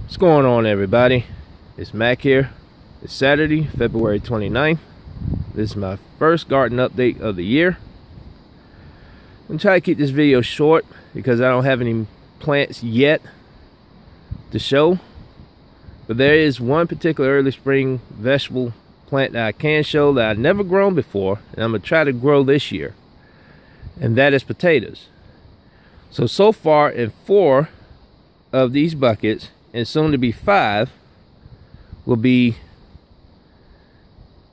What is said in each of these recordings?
What's going on, everybody? It's Mac here. It's Saturday, February 29th. This is my first garden update of the year. I'm gonna try to keep this video short because I don't have any plants yet to show. But there is one particular early spring vegetable plant that I can show that I've never grown before, and I'm gonna try to grow this year. And that is potatoes. So far in 4 of these buckets, and soon to be 5, will be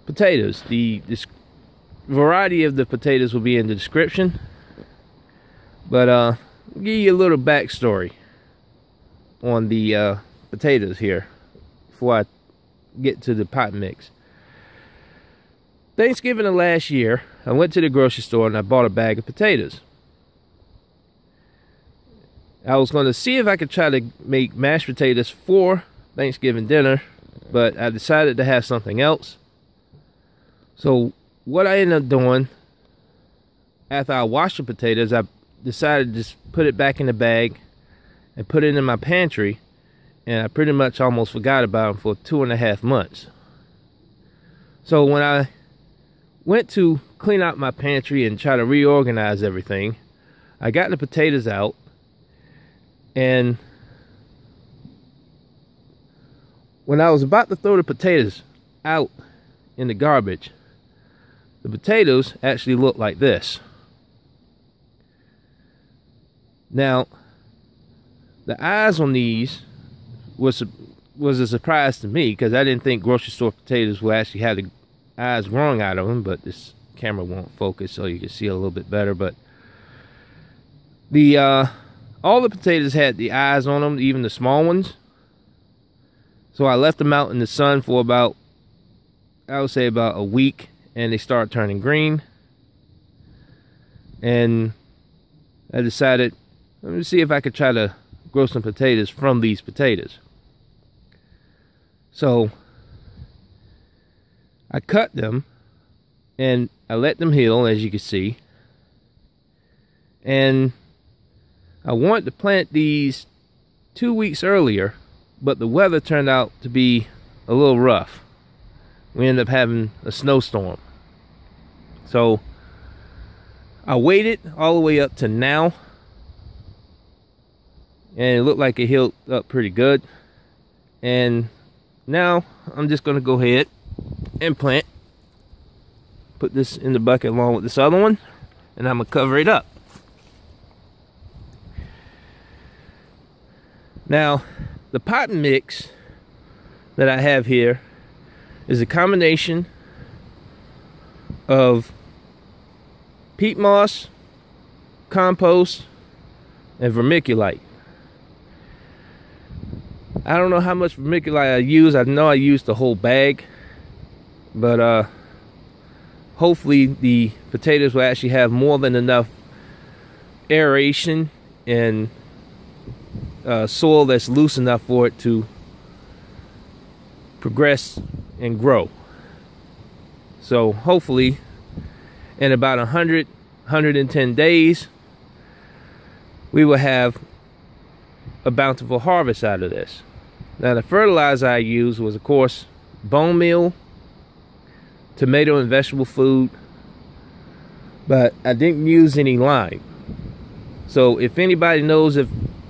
potatoes. The variety of the potatoes will be in the description, but I'll give you a little backstory on the potatoes here before I get to the pot mix. Thanksgiving of last year, I went to the grocery store and I bought a bag of potatoes. I was going to see if I could try to make mashed potatoes for Thanksgiving dinner, but I decided to have something else. So what I ended up doing, after I washed the potatoes, I decided to just put it back in the bag and put it in my pantry, and I pretty much almost forgot about them for 2.5 months. So when I went to clean out my pantry and try to reorganize everything, I got the potatoes out. And when I was about to throw the potatoes out in the garbage, the potatoes actually looked like this. Now, the eyes on these was a surprise to me, because I didn't think grocery store potatoes will actually have the eyes growing out of them, but this camera won't focus so you can see a little bit better. But all the potatoes had the eyes on them, even the small ones. So I left them out in the sun for about, I would say about a week, and they started turning green. And I decided, let me see if I could try to grow some potatoes from these potatoes. So I cut them and I let them heal, as you can see. And I wanted to plant these 2 weeks earlier, but the weather turned out to be a little rough. We ended up having a snowstorm. So I waited all the way up to now, and it looked like it healed up pretty good. And now I'm just going to go ahead and plant. Put this in the bucket along with this other one, and I'm going to cover it up. Now, the pot mix that I have here is a combination of peat moss, compost, and vermiculite. I don't know how much vermiculite I use. I know I used the whole bag, but hopefully the potatoes will actually have more than enough aeration and soil that's loose enough for it to progress and grow. So hopefully in about 110 days we will have a bountiful harvest out of this. Now, the fertilizer I used was, of course, bone meal, tomato and vegetable food, but I didn't use any lime. So if anybody knows if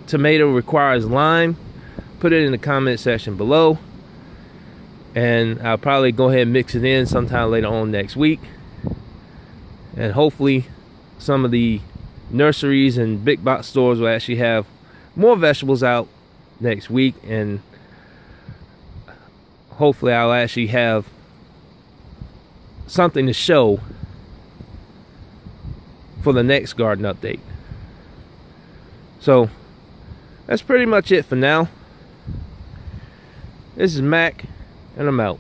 tomato requires lime, put it in the comment section below, and I'll probably go ahead and mix it in sometime later on next week. And hopefully some of the nurseries and big box stores will actually have more vegetables out next week, and hopefully I'll actually have something to show for the next garden update. So that's pretty much it for now. This is Mac, and I'm out.